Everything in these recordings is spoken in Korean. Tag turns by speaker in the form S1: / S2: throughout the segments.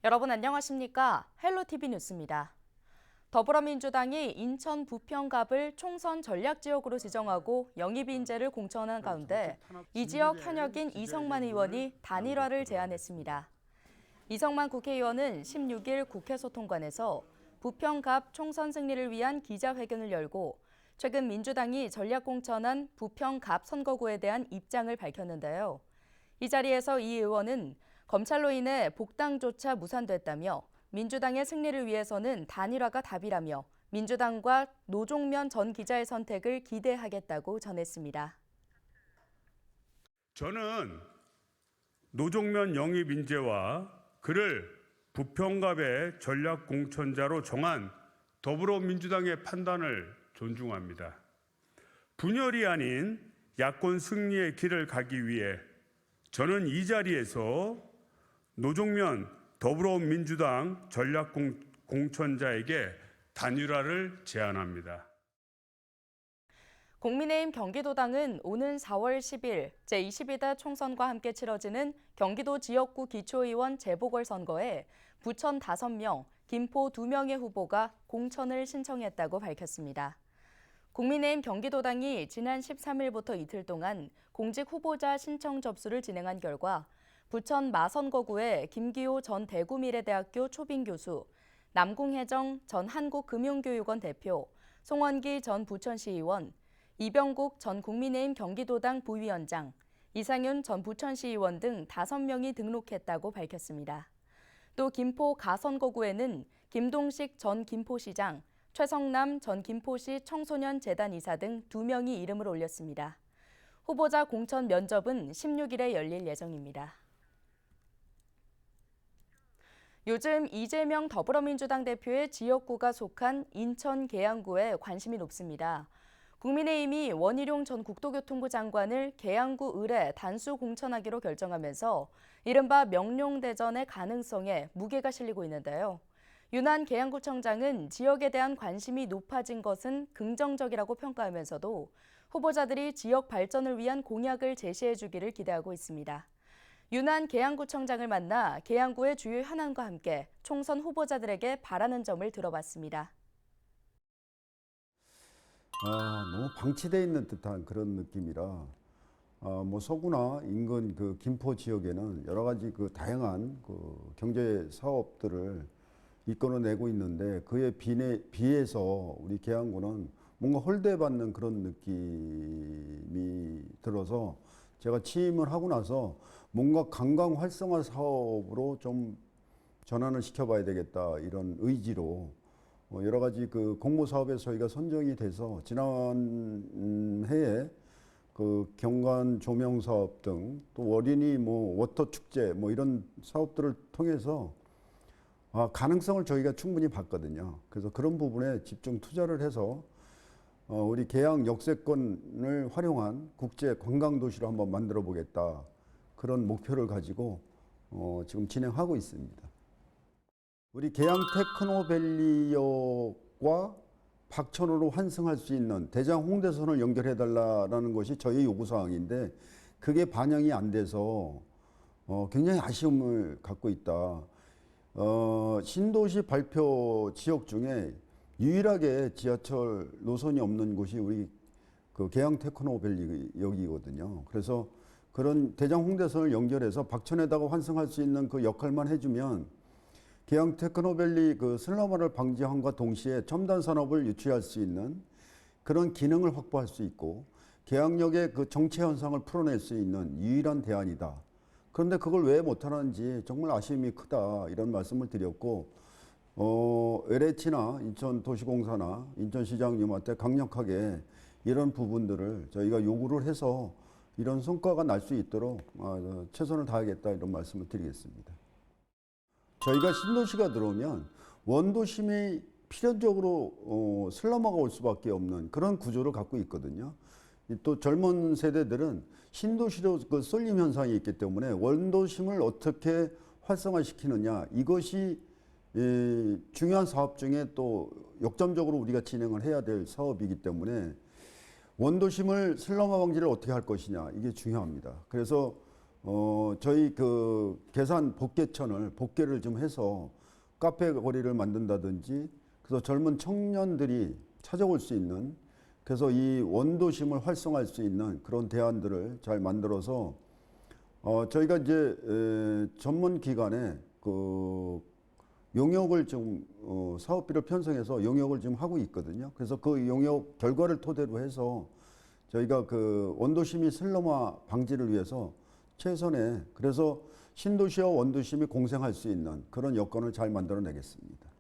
S1: 여러분 안녕하십니까? 헬로티비 뉴스입니다. 더불어민주당이 인천 부평갑을 총선 전략지역으로 지정하고 영입 인재를 공천한 가운데 이 지역 현역인 이성만 의원이 단일화를 제안했습니다. 이성만 국회의원은 16일 국회 소통관에서 부평갑 총선 승리를 위한 기자회견을 열고 최근 민주당이 전략 공천한 부평갑 선거구에 대한 입장을 밝혔는데요. 이 자리에서 이 의원은 검찰로 인해 복당조차 무산됐다며 민주당의 승리를 위해서는 단일화가 답이라며 민주당과 노종면 전 기자의 선택을 기대하겠다고 전했습니다.
S2: 저는 노종면 영입 인재와 그를 부평갑의 전략 공천자로 정한 더불어민주당의 판단을 존중합니다. 분열이 아닌 야권 승리의 길을 가기 위해 저는 이 자리에서 노종면 더불어민주당 전략 공천자에게 단일화를 제안합니다.
S1: 국민의힘 경기도당은 오는 4월 10일 제22대 총선과 함께 치러지는 경기도 지역구 기초의원 재보궐선거에 부천 5명, 김포 2명의 후보가 공천을 신청했다고 밝혔습니다. 국민의힘 경기도당이 지난 13일부터 이틀 동안 공직 후보자 신청 접수를 진행한 결과 부천 마선거구에 김기호 전 대구미래대학교 초빙 교수, 남궁혜정 전 한국금융교육원 대표, 송원기 전 부천시의원, 이병국 전 국민의힘 경기도당 부위원장, 이상윤 전 부천시의원 등 5명이 등록했다고 밝혔습니다. 또 김포 가선거구에는 김동식 전 김포시장, 최성남 전 김포시 청소년재단 이사 등 2명이 이름을 올렸습니다. 후보자 공천 면접은 16일에 열릴 예정입니다. 요즘 이재명 더불어민주당 대표의 지역구가 속한 인천 계양구에 관심이 높습니다. 국민의힘이 원희룡 전 국토교통부 장관을 계양구 을에 단수 공천하기로 결정하면서 이른바 명룡대전의 가능성에 무게가 실리고 있는데요. 윤한 계양구청장은 지역에 대한 관심이 높아진 것은 긍정적이라고 평가하면서도 후보자들이 지역 발전을 위한 공약을 제시해 주기를 기대하고 있습니다. 윤한 계양구청장을 만나 계양구의 주요 현안과 함께 총선 후보자들에게 바라는 점을 들어봤습니다.
S3: 너무 방치되어 있는 듯한 그런 느낌이라 서구나 인근 그 김포 지역에는 여러 가지 그 다양한 그 경제 사업들을 이끌어내고 있는데 그에 비해서 우리 계양구는 뭔가 홀대받는 그런 느낌이 들어서 제가 취임을 하고 나서 뭔가 관광 활성화 사업으로 좀 전환을 시켜봐야 되겠다 이런 의지로 여러 가지 그 공모 사업에 저희가 선정이 돼서 지난 해에 그 경관 조명 사업 등 또 어린이 워터 축제 이런 사업들을 통해서 가능성을 저희가 충분히 봤거든요. 그래서 그런 부분에 집중 투자를 해서 우리 계양 역세권을 활용한 국제 관광 도시로 한번 만들어 보겠다. 그런 목표를 가지고 지금 진행하고 있습니다. 우리 계양 테크노밸리역과 박천호로 환승할 수 있는 대장 홍대선을 연결해 달라는 것이 저희 요구 사항인데 그게 반영이 안 돼서 굉장히 아쉬움을 갖고 있다. 신도시 발표 지역 중에 유일하게 지하철 노선이 없는 곳이 우리 그 계양 테크노밸리역이거든요. 그래서 그런 대장 홍대선을 연결해서 박천에다가 환승할 수 있는 그 역할만 해주면 계양 테크노밸리 그 슬럼화를 방지함과 동시에 첨단 산업을 유치할 수 있는 그런 기능을 확보할 수 있고 계양역의 그 정체 현상을 풀어낼 수 있는 유일한 대안이다. 그런데 그걸 왜 못하는지 정말 아쉬움이 크다 이런 말씀을 드렸고 LH나 인천도시공사나 인천시장님한테 강력하게 이런 부분들을 저희가 요구를 해서 이런 성과가 날 수 있도록 최선을 다하겠다 이런 말씀을 드리겠습니다. 저희가 신도시가 들어오면 원도심이 필연적으로 슬럼화가 올 수밖에 없는 그런 구조를 갖고 있거든요. 또 젊은 세대들은 신도시로 그 쏠림 현상이 있기 때문에 원도심을 어떻게 활성화시키느냐 이것이 중요한 사업 중에 또 역점적으로 우리가 진행을 해야 될 사업이기 때문에 원도심을 슬럼화 방지를 어떻게 할 것이냐 이게 중요합니다. 그래서 저희 그 계산 복개천을 복개를 좀 해서 카페 거리를 만든다든지 그래서 젊은 청년들이 찾아올 수 있는 그래서 이 원도심을 활성화할 수 있는 그런 대안들을 잘 만들어서 저희가 이제 전문 기관에 그 용역을 좀 사업비를 편성해서 용역을 지금 하고 있거든요. 그래서 그 용역 결과를 토대로 해서 저희가 그 원도심이 슬럼화 방지를 위해서 최선의 그래서 신도시와 원도심이 공생할 수 있는 그런 여건을 잘 만들어내겠습니다.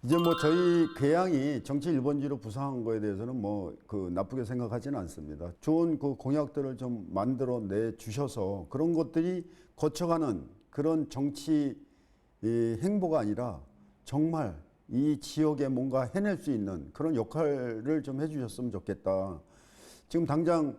S3: 이제 뭐 저희 계양이 정치 일본주의로 부상한 거에 대해서는 뭐 그 나쁘게 생각하지는 않습니다. 좋은 그 공약들을 좀 만들어 내 주셔서 그런 것들이 거쳐가는 그런 정치 행보가 아니라 정말 이 지역에 뭔가 해낼 수 있는 그런 역할을 좀 해주셨으면 좋겠다. 지금 당장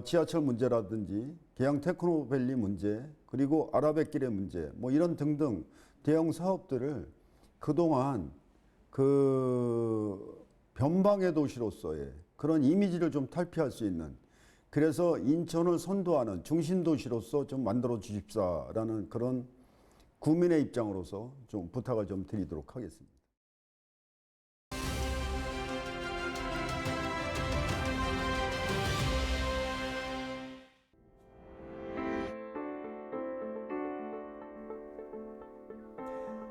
S3: 지하철 문제라든지 계양 테크노밸리 문제 그리고 아라뱃길의 문제 뭐 이런 등등 대형 사업들을 그동안 그 변방의 도시로서의 그런 이미지를 좀 탈피할 수 있는 그래서 인천을 선도하는 중심 도시로서 좀 만들어 주십사라는 그런 국민의 입장으로서 좀 부탁을 좀 드리도록 하겠습니다.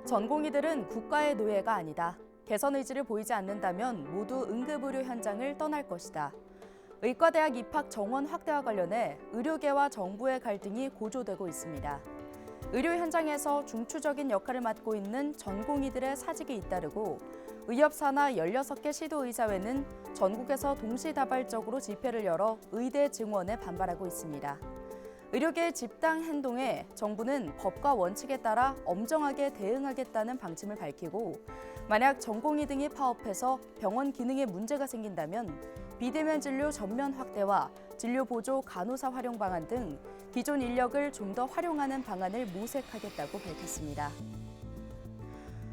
S1: 전공의들은 국가의 노예가 아니다. 개선 의지를 보이지 않는다면 모두 응급의료 현장을 떠날 것이다. 의과대학 입학 정원 확대와 관련해 의료계와 정부의 갈등이 고조되고 있습니다. 의료 현장에서 중추적인 역할을 맡고 있는 전공의들의 사직이 잇따르고 의협사나 16개 시도의사회는 전국에서 동시다발적으로 집회를 열어 의대 증원에 반발하고 있습니다. 의료계의 집단 행동에 정부는 법과 원칙에 따라 엄정하게 대응하겠다는 방침을 밝히고 만약 전공의 등이 파업해서 병원 기능에 문제가 생긴다면 비대면 진료 전면 확대와 진료 보조 간호사 활용 방안 등 기존 인력을 좀 더 활용하는 방안을 모색하겠다고 밝혔습니다.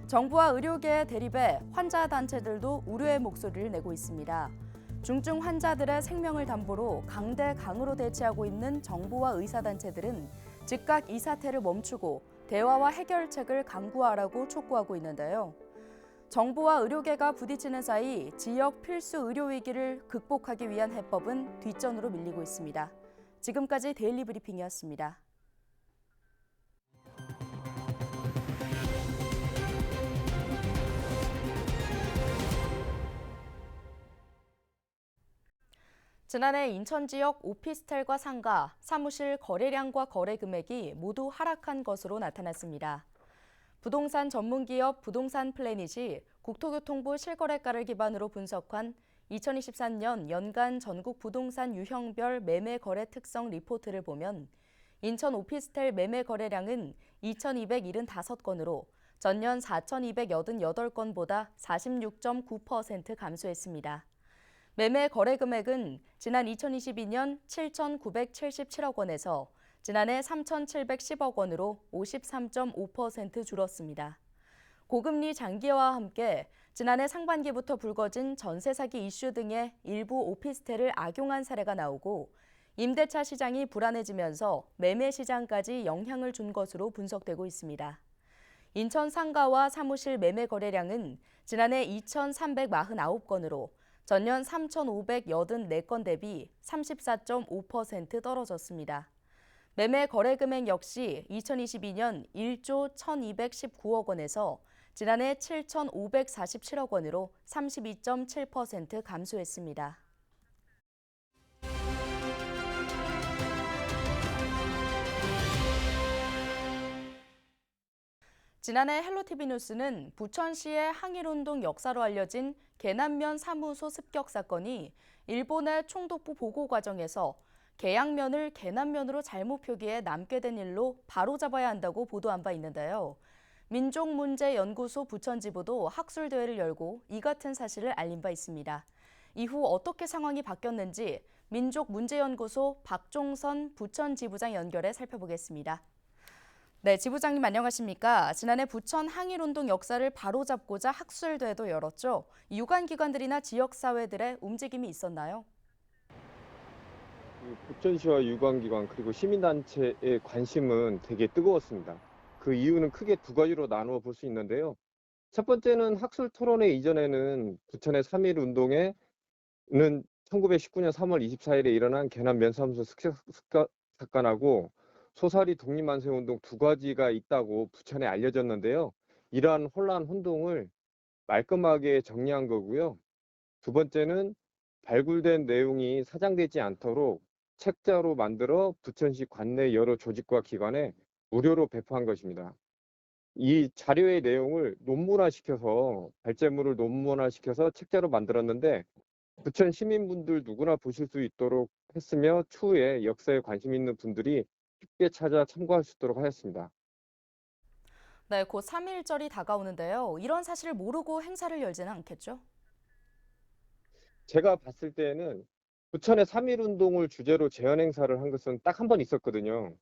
S1: 정부와 의료계의 대립에 환자 단체들도 우려의 목소리를 내고 있습니다. 중증 환자들의 생명을 담보로 강대강으로 대치하고 있는 정부와 의사단체들은 즉각 이 사태를 멈추고 대화와 해결책을 강구하라고 촉구하고 있는데요. 정부와 의료계가 부딪히는 사이 지역 필수 의료 위기를 극복하기 위한 해법은 뒷전으로 밀리고 있습니다. 지금까지 데일리 브리핑이었습니다. 지난해 인천 지역 오피스텔과 상가, 사무실 거래량과 거래 금액이 모두 하락한 것으로 나타났습니다. 부동산 전문기업 부동산 플래닛이 국토교통부 실거래가를 기반으로 분석한 2023년 연간 전국 부동산 유형별 매매 거래 특성 리포트를 보면 인천 오피스텔 매매 거래량은 2,275건으로 전년 4,288건보다 46.9% 감소했습니다. 매매 거래 금액은 지난 2022년 7,977억 원에서 지난해 3,710억 원으로 53.5% 줄었습니다. 고금리 장기화와 함께 지난해 상반기부터 불거진 전세 사기 이슈 등의 일부 오피스텔을 악용한 사례가 나오고 임대차 시장이 불안해지면서 매매 시장까지 영향을 준 것으로 분석되고 있습니다. 인천 상가와 사무실 매매 거래량은 지난해 2,349건으로 전년 3,584건 대비 34.5% 떨어졌습니다. 매매 거래 금액 역시 2022년 1조 1,219억 원에서 지난해 7,547억 원으로 32.7% 감소했습니다. 지난해 헬로티비 뉴스는 부천시의 항일운동 역사로 알려진 계남면 사무소 습격 사건이 일본의 총독부 보고 과정에서 계양면을 계남면으로 잘못 표기해 남게 된 일로 바로잡아야 한다고 보도한 바 있는데요. 민족문제연구소 부천지부도 학술대회를 열고 이 같은 사실을 알린 바 있습니다. 이후 어떻게 상황이 바뀌었는지 민족문제연구소 박종선 부천지부장 연결해 살펴보겠습니다. 네, 지부장님 안녕하십니까? 지난해 부천 항일운동 역사를 바로잡고자 학술대회도 열었죠. 유관기관들이나 지역사회들의 움직임이 있었나요?
S4: 부천시와 유관기관 그리고 시민단체의 관심은 되게 뜨거웠습니다. 그 이유는 크게 두 가지로 나누어 볼 수 있는데요. 첫 번째는 학술 토론회 이전에는 부천의 3.1 운동에는 1919년 3월 24일에 일어난 개남 면사무소 습격 사건하고 소사리 독립만세 운동 두 가지가 있다고 부천에 알려졌는데요. 이러한 혼란 혼동을 말끔하게 정리한 거고요. 두 번째는 발굴된 내용이 사장되지 않도록 책자로 만들어 부천시 관내 여러 조직과 기관에 무료로 배포한 것입니다. 이 자료의 내용을 논문화시켜서 발제물을 논문화시켜서 책자로 만들었는데 부천 시민분들 누구나 보실 수 있도록 했으며 추후에 역사에 관심 있는 분들이 쉽게 찾아 참고할 수 있도록 하였습니다.
S1: 네, 곧 3.1절이 다가오는데요. 이런 사실을 모르고 행사를 열지는 않겠죠?
S4: 제가 봤을 때는 부천의 3.1 운동을 주제로 제안 행사를 한 것은 딱 한 번 있었거든요.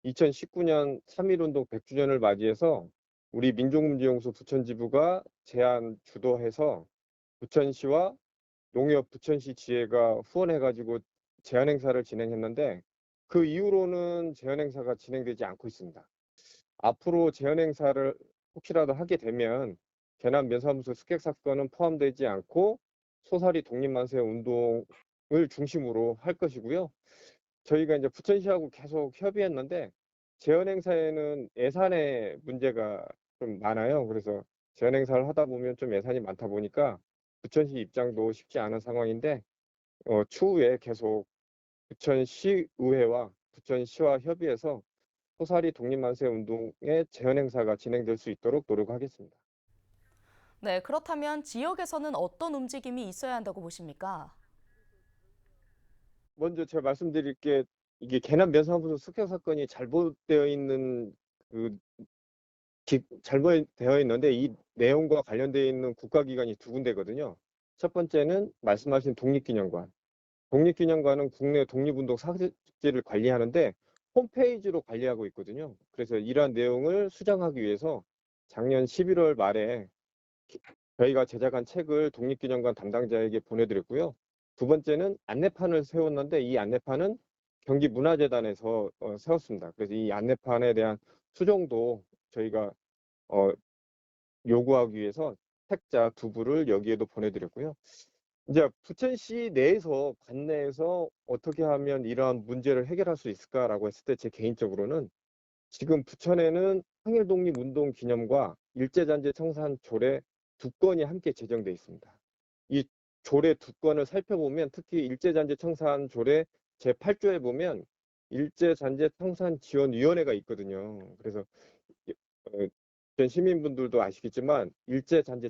S4: 2019년 3.1 운동 100주년을 맞이해서 우리 민족문제연구소 부천지부가 제안 주도해서 부천시와 농협 부천시 지회가 후원해가지고 제안 행사를 진행했는데 그 이후로는 제안 행사가 진행되지 않고 있습니다. 앞으로 제안 행사를 혹시라도 하게 되면 개남 면사무소 습격 사건은 포함되지 않고 소사리 독립만세 운동을 중심으로 할 것이고요. 저희가 이제 부천시하고 계속 협의했는데 제안 행사에는 예산의 문제가 좀 많아요. 그래서 제안 행사를 하다 보면 좀 예산이 많다 보니까 부천시 입장도 쉽지 않은 상황인데 추후에 계속 부천시의회와 부천시와 협의해서 소사리 독립만세 운동의 제안 행사가 진행될 수 있도록 노력하겠습니다.
S1: 네, 그렇다면 지역에서는 어떤 움직임이 있어야 한다고 보십니까?
S4: 먼저 제가 말씀드릴 게 이게 개남 면사무소 습격 사건이 잘못되어 있는 그 잘못되어 있는데 이 내용과 관련되어 있는 국가기관이 두 군데거든요. 첫 번째는 말씀하신 독립기념관. 독립기념관은 국내 독립운동 사직지를 관리하는데 홈페이지로 관리하고 있거든요. 그래서 이러한 내용을 수정하기 위해서 작년 11월 말에 저희가 제작한 책을 독립기념관 담당자에게 보내드렸고요. 두 번째는 안내판을 세웠는데 이 안내판은 경기문화재단에서 세웠습니다. 그래서 이 안내판에 대한 수정도 저희가 어, 요구하기 위해서 책자 두 부를 여기에도 보내드렸고요. 이제 부천시 내에서 관내에서 어떻게 하면 이러한 문제를 해결할 수 있을까라고 했을 때 제 개인적으로는 지금 부천에는 항일독립운동 기념과 일제잔재 청산 조례 두 건이 함께 제정돼 있습니다. 이 조례 두 건을 살펴보면 특히 일제잔재 청산 조례 제8조에 보면 일제잔재 청산 지원위원회가 있거든요. 그래서 전 시민분들도 아시겠지만 일제잔재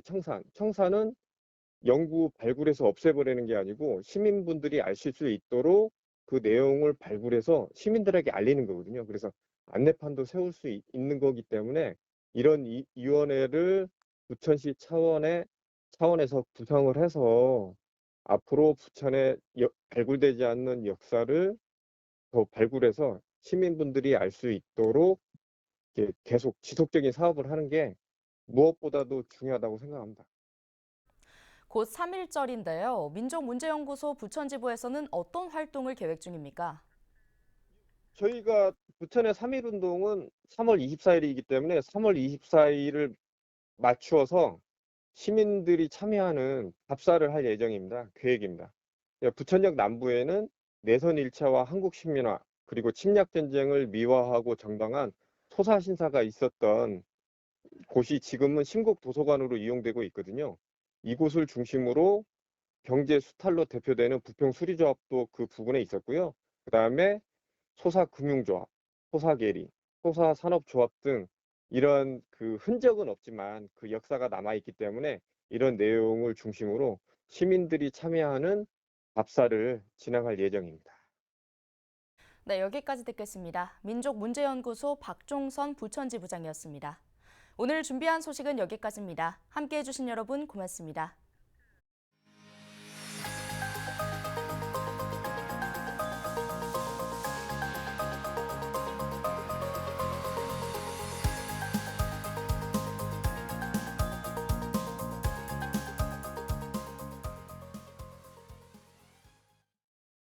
S4: 청산은 영구 발굴해서 없애버리는 게 아니고 시민분들이 아실 수 있도록 그 내용을 발굴해서 시민들에게 알리는 거거든요. 그래서 안내판도 세울 수 있는 거기 때문에 이런 위원회를 부천시 차원에서 구성을 해서 앞으로 부천에 발굴되지 않는 역사를 더 발굴해서 시민분들이 알 수 있도록 계속 지속적인 사업을 하는 게 무엇보다도 중요하다고 생각합니다.
S1: 곧 3.1절인데요. 민족문제연구소 부천지부에서는 어떤 활동을 계획 중입니까?
S4: 저희가 부천의 3.1 운동은 3월 24일이기 때문에 3월 24일을 맞추어서 시민들이 참여하는 답사를 할 예정입니다. 계획입니다. 부천역 남부에는 내선 1차와 한국 식민화 그리고 침략 전쟁을 미화하고 정당한 소사 신사가 있었던 곳이 지금은 신곡 도서관으로 이용되고 있거든요. 이곳을 중심으로 경제 수탈로 대표되는 부평 수리조합도 그 부근에 있었고요. 그다음에 소사금융조합, 소사계리, 소사산업조합 등 이런 그 흔적은 없지만 그 역사가 남아있기 때문에 이런 내용을 중심으로 시민들이 참여하는 답사를 진행할 예정입니다.
S1: 네, 여기까지 듣겠습니다. 민족문제연구소 박종선 부천지부장이었습니다. 오늘 준비한 소식은 여기까지입니다. 함께해 주신 여러분 고맙습니다.